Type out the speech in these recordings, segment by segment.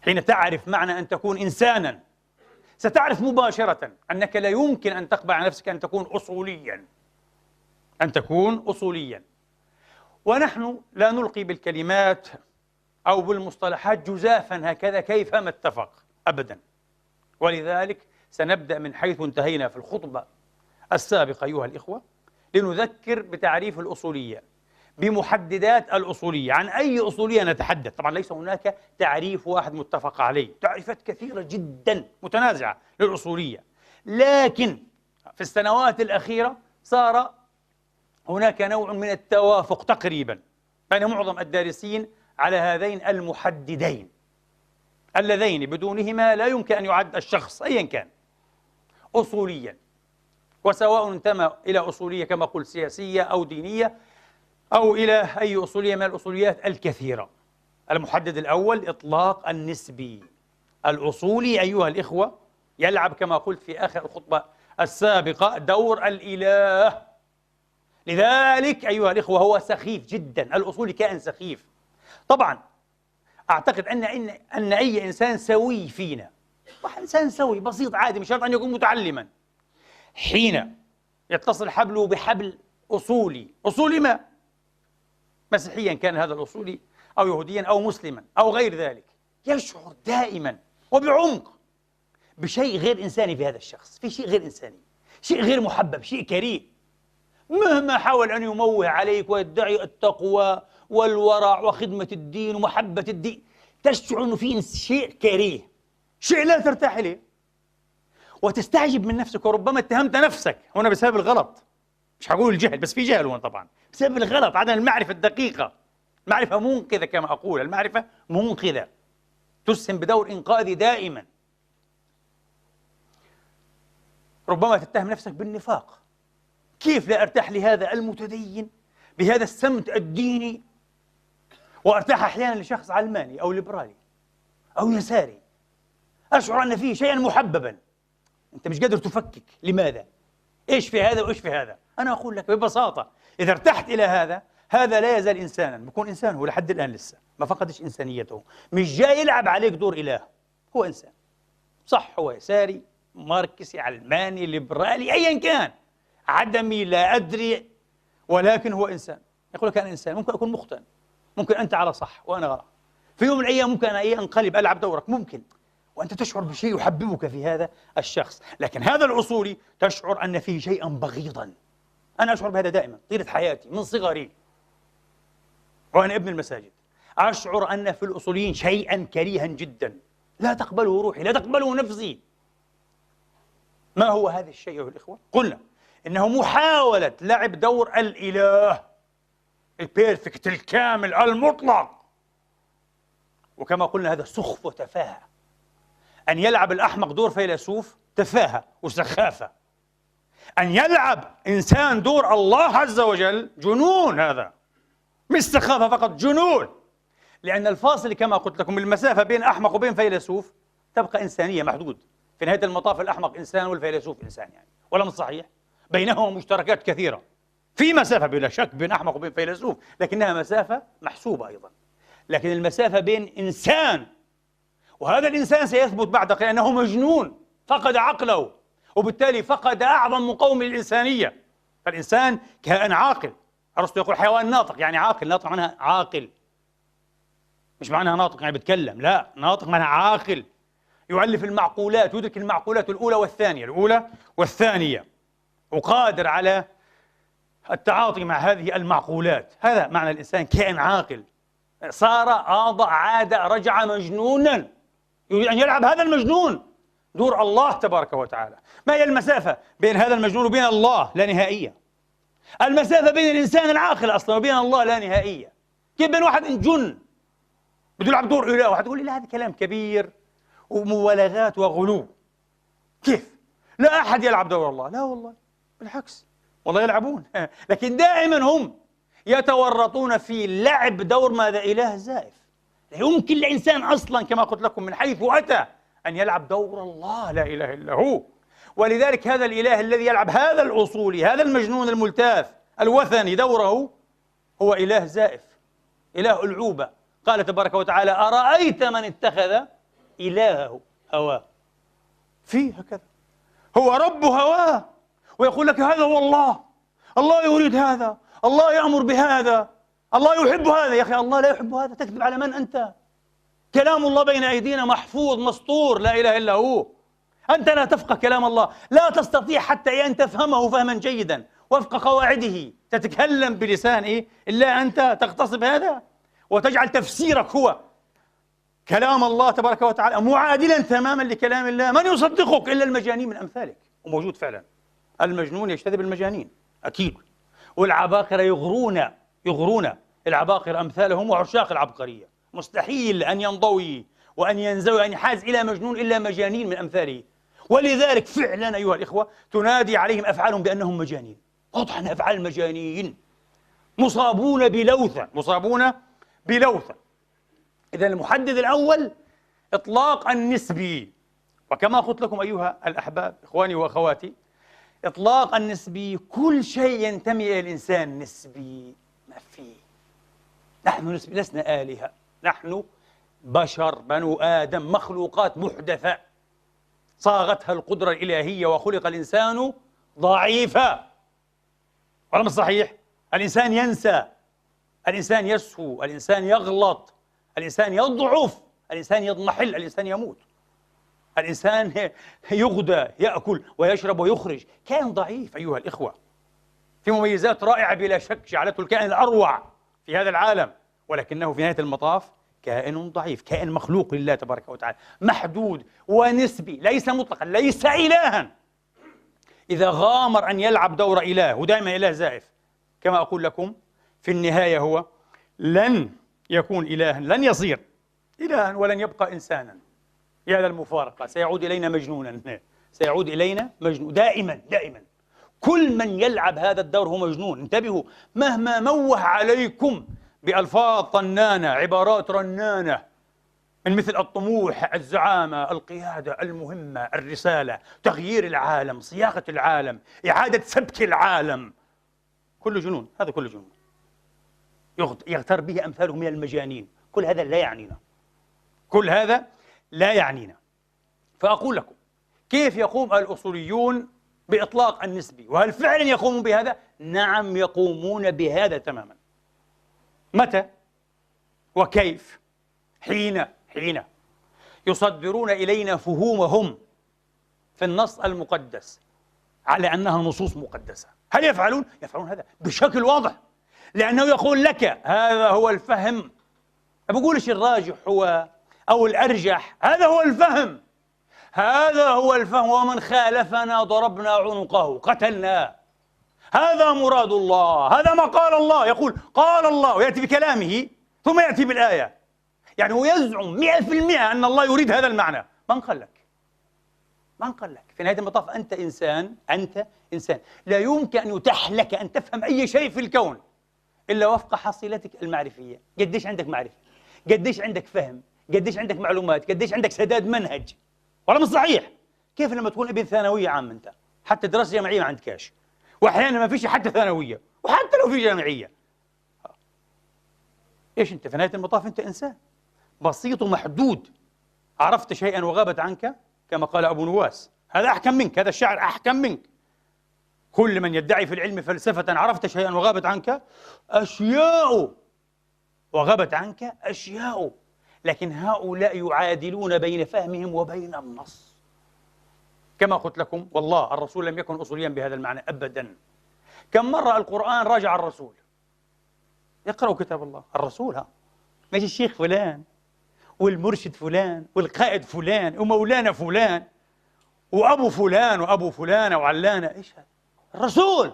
حين تعرف معنى أن تكون إنسانا ستعرف مباشرة أنك لا يمكن أن تقبل على نفسك أن تكون أصوليا، أن تكون أصوليا. ونحن لا نلقي بالكلمات أو بالمصطلحات جزافا هكذا كيفما اتفق أبدا. ولذلك سنبدأ من حيث انتهينا في الخطبة السابقة أيها الإخوة، لنذكر بتعريف الأصولية، بمحددات الأصولية. عن أي أصولية نتحدث؟ طبعا ليس هناك تعريف واحد متفق عليه، تعريفات كثيرة جدا متنازعة للأصولية، لكن في السنوات الأخيرة صار هناك نوع من التوافق تقريبا بين معظم الدارسين على هذين المحددين اللذين بدونهما لا يمكن أن يعد الشخص أيا كان أصوليا، وسواء انتمى إلى أصولية كما قلت سياسية أو دينية أو إلى أي أصولية من الأصوليات الكثيرة. المحدد الأول إطلاق النسبي. الأصولي أيها الإخوة يلعب كما قلت في آخر الخطبة السابقة دور الإله. لذلك أيها الإخوة هو سخيف جدا، الأصولي كائن سخيف. طبعا أعتقد أن أي إنسان سوي فينا، إنسان سوي بسيط عادي مش شرط أن يكون متعلما، حين يتصل حبله بحبل أصولي ما، مسيحيا كان هذا الأصولي أو يهوديا أو مسلما أو غير ذلك، يشعر دائما وبعمق بشيء غير إنساني في هذا الشخص، في شيء غير إنساني، شيء غير محبب، شيء كريه. مهما حاول أن يموه عليك ويدعي التقوى والورع وخدمة الدين ومحبة الدين، تشعر أنه في شيء كريه، شيء لا ترتاح إليه، وتستعجب من نفسك، وربما اتهمت نفسك هنا بسبب الغلط. مش هقول الجهل، بس في جهل هنا طبعا بسبب الغلط، عدم المعرفة الدقيقة. المعرفة منقذة كما أقول، المعرفة منقذة تسهم بدور إنقاذي دائما. ربما تتهم نفسك بالنفاق، كيف لا أرتاح لهذا المتدين بهذا السمت الديني وأرتاح أحيانا لشخص علماني أو ليبرالي أو يساري، أشعر أن فيه شيئا محببا. أنت مش قادر تفكك، لماذا؟ إيش في هذا وإيش في هذا؟ أنا أقول لك ببساطة، إذا ارتحت إلى هذا لا يزال إنسانا، بكون إنسان هو لحد الآن لسه ما فقدش إنسانيته، مش جاي يلعب عليك دور إله، هو إنسان صح، هو يساري ماركسي علماني ليبرالي أيا كان، عدمي لا أدري، ولكن هو إنسان. يقول لك أنا إنسان، ممكن أكون مخطئ، ممكن أنت على صح وأنا غلط، في يوم من الأيام ممكن أنا أنقلب ألعب دورك، ممكن، وأنت تشعر بشيء يحببك في هذا الشخص. لكن هذا الأصولي تشعر أن فيه شيئا بغيضا. أنا أشعر بهذا دائما طيلة حياتي من صغري وأنا ابن المساجد، أشعر أن في الأصوليين شيئا كريها جدا لا تقبله روحي، لا تقبله نفسي. ما هو هذا الشيء أيها الإخوة؟ قلنا إنه محاولة لعب دور الإله البيرفكت الكامل المطلق، وكما قلنا هذا سخف وتفاهة. أن يلعب الأحمق دور فيلسوف تفاهة وسخافة، أن يلعب إنسان دور الله عز وجل جنون، هذا مش سخافة فقط، جنون. لأن الفاصل كما قلت لكم المسافة بين أحمق وبين فيلسوف تبقى إنسانية محدود، في نهاية المطاف الأحمق إنسان والفيلسوف إنسان، يعني ولا مش صحيح؟ بينهما مشتركات كثيرة، في مسافة بلا شك بين أحمق وبين فيلسوف، لكنها مسافة محسوبة أيضا. لكن المسافة بين إنسان، وهذا الإنسان سيثبت بعد قليل أنه مجنون، فقد عقله، وبالتالي فقد أعظم مقوم للإنسانية. فالإنسان كائن عاقل، أرسطو يقول حيوان ناطق، يعني عاقل، ناطق معناها عاقل، مش معناها ناطق يعني بيتكلم، لا، ناطق معناها عاقل، يؤلف المعقولات، يدرك المعقولات الأولى والثانية، وقادر على التعاطي مع هذه المعقولات. هذا معنى الإنسان كائن عاقل. عاد رجع مجنونا، يريد أن يلعب هذا المجنون دور الله تبارك وتعالى. ما هي المسافة بين هذا المجنون وبين الله؟ لا نهائية. المسافة بين الإنسان العاقل أصلا وبين الله لا نهائية. كيف بين واحد جن بده يلعب دور إله، واحد يقول لي لا هذا كلام كبير ومبالغات وغلو، كيف؟ لا أحد يلعب دور الله، لا والله بالعكس، والله يلعبون لكن دائما هم يتورطون في لعب دور ماذا؟ إله زائف. لا يمكن لإنسان أصلا كما قلت لكم من حيث أتى أن يلعب دور الله، لا إله إلا هو. ولذلك هذا الإله الذي يلعب هذا الأصولي، هذا المجنون الملتاف الوثني دوره، هو إله زائف، إله ألعوبة. قال تبارك وتعالى أرأيت من اتخذ إلهه هواه. فيه هكذا، هو رب هواه، ويقول لك هذا هو الله، الله يريد هذا، الله يأمر بهذا، الله يحب هذا. يا أخي الله لا يحب هذا، تكذب على من أنت؟ كلام الله بين أيدينا محفوظ مسطور، لا إله إلا هو. أنت لا تفقه كلام الله، لا تستطيع حتى أن تفهمه فهما جيدا وفق قواعده، تتكلم بلسان إيه؟ إلا أنت تغتصب هذا وتجعل تفسيرك هو كلام الله تبارك وتعالى معادلا تماما لكلام الله. من يصدقك إلا المجانين من أمثالك، وموجود فعلا. المجنون يجتذب المجانين أكيد، والعباقرة يغرون العباقرة أمثالهم وعشاق العبقرية. مستحيل أن ينضوي وأن ينزوي وأن يحاز إلى مجنون إلا مجانين من أمثاله. ولذلك فعلا أيها الإخوة تنادي عليهم أفعالهم بأنهم مجانين، واضح أن أفعال المجانين مصابون بلوثة. إذا المحدد الأول إطلاق النسبي، وكما قلت لكم أيها الأحباب إخواني وأخواتي، إطلاق النسبي كل شيء ينتمي إلى الإنسان نسبي، ما فيه. نحن نسبي، لسنا آلهة، نحن بشر بنو آدم، مخلوقات محدثة صاغتها القدرة الإلهية، وخلق الإنسان ضعيفا. ولا مش صحيح؟ الإنسان ينسى، الإنسان يسهو، الإنسان يغلط، الإنسان يضعف، الإنسان يضمحل، الإنسان يموت، الإنسان يغدى، يأكل ويشرب ويخرج. كائن ضعيف أيها الإخوة، في مميزات رائعة بلا شك جعلته الكائن الأروع في هذا العالم، ولكنه في نهاية المطاف كائن ضعيف، كائن مخلوق لله تبارك وتعالى، محدود ونسبي، ليس مطلقا، ليس إلها. إذا غامر أن يلعب دور إله، ودائما إله زائف، كما أقول لكم في النهاية هو لن يكون إلها، لن يصير إلها ولن يبقى إنسانا. يا للمفارقة، سيعود إلينا مجنونا، سيعود إلينا مجنون دائما. كل من يلعب هذا الدور هو مجنون. انتبهوا، مهما موه عليكم بألفاظ طنانة، عبارات رنانة من مثل الطموح، الزعامة، القيادة، المهمة، الرسالة، تغيير العالم، صياغة العالم، إعادة سبك العالم، كله جنون. هذا كله جنون يغتر به أمثاله من المجانين. كل هذا لا يعنينا، كل هذا لا يعنينا. فأقول لكم، كيف يقوم الأصوليون بإطلاق النسبي؟ وهل فعلا يقومون بهذا؟ نعم، يقومون بهذا تماما. متى وكيف؟ حين يصدرون إلينا فهومهم في النص المقدس على أنها نصوص مقدسة. هل يفعلون؟ يفعلون هذا بشكل واضح، لأنه يقول لك هذا هو الفهم. ما بقولش الراجح هو أو الأرجح، هذا هو الفهم، هذا هو الفهم، ومن خالفنا ضربنا عنقه قتلناه. هذا مراد الله، هذا ما قال الله. يقول قال الله ويأتي بكلامه ثم يأتي بالآية. يعني هو يزعم 100% أن الله يريد هذا المعنى. من قال لك؟ في نهاية المطاف أنت إنسان، لا يمكن أن يتاح لك أن تفهم أي شيء في الكون إلا وفق حصيلتك المعرفية. قديش عندك معرفة؟ قديش عندك فهم؟ قديش عندك معلومات؟ قديش عندك سداد منهج؟ ولا مش صحيح؟ كيف لما تكون ابن ثانوية عام أنت حتى دراسة جامعية ما عندكاش، وأحيانا ما فيش حتى ثانوية، وحتى لو في جامعية، إيش أنت؟ في نهاية المطاف أنت إنسان بسيط ومحدود. عرفت شيئا وغابت عنك، كما قال أبو نواس، هذا أحكم منك، هذا الشاعر أحكم منك. كل من يدعي في العلم فلسفة عرفت شيئا وغابت عنك أشياء، وغابت عنك أشياء. لكن هؤلاء يعادلون بين فهمهم وبين النص. كما قلت لكم والله الرسول لم يكن أصوليا بهذا المعنى أبدا. كم مرة القرآن راجع الرسول؟ يقرأوا كتاب الله الرسول، ماشي الشيخ فلان والمرشد فلان والقائد فلان ومولانا فلان وأبو فلان وأبو فلانة وعلانة. إيش هذا؟ الرسول.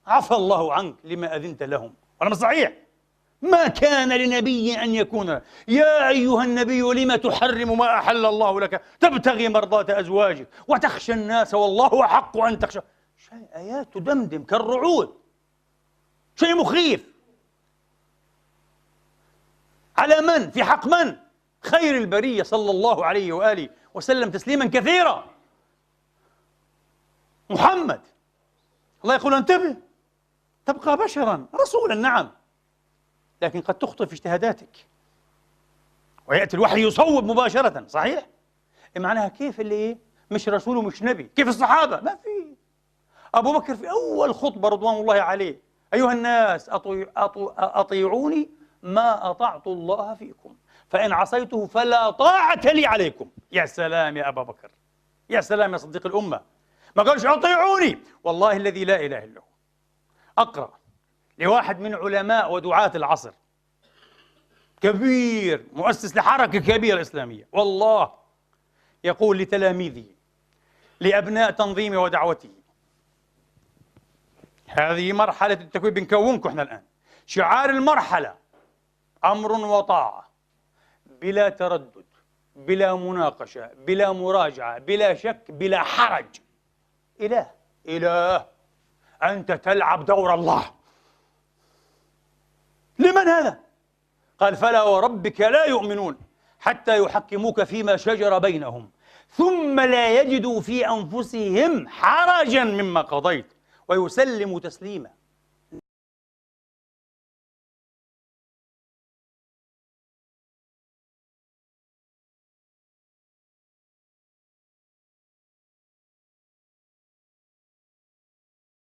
عفى الله عنك لما أذنت لهم. ولا مش صحيح؟ ما كان لنبي أن يكون، يا أيها النبي لم تحرم ما أحل الله لك تبتغي مرضات أزواجك وتخشى الناس والله أحق أن تخشى. شيء آيات تدمدم كالرعود، شيء مخيف. على من؟ في حق من؟ خير البرية صلى الله عليه وآله وسلم تسليما كثيرا، محمد. الله يقول انتبه، تبقى بشرا رسولا، نعم، لكن قد تخطئ في اجتهاداتك، ويأتي الوحي يصوب مباشرة، صحيح؟ معناها كيف اللي إيه؟ مش رسول ومش نبي؟ كيف الصحابة؟ ما في. أبو بكر في أول خطبة رضوان الله عليه: أيها الناس أطيعوني ما أطعت الله فيكم، فإن عصيته فلا طاعة لي عليكم. يا سلام يا أبا بكر، يا سلام يا صديق الأمة. ما قالش أطيعوني، والله الذي لا إله إلا هو. أقرأ لواحد من علماء ودعاة العصر، كبير، مؤسس لحركة كبيرة إسلامية، والله يقول لتلاميذه، لأبناء تنظيمه ودعوته: هذه مرحلة التكوين، بنكونكم احنا الآن. شعار المرحلة أمر وطاعة، بلا تردد، بلا مناقشة، بلا مراجعة، بلا شك، بلا حرج. إله، أنت تلعب دور الله. لمن هذا؟ قال: فلا وربك لا يؤمنون حتى يحكموك فيما شجر بينهم ثم لا يجدوا في أنفسهم حرجا مما قضيت ويسلموا تسليما.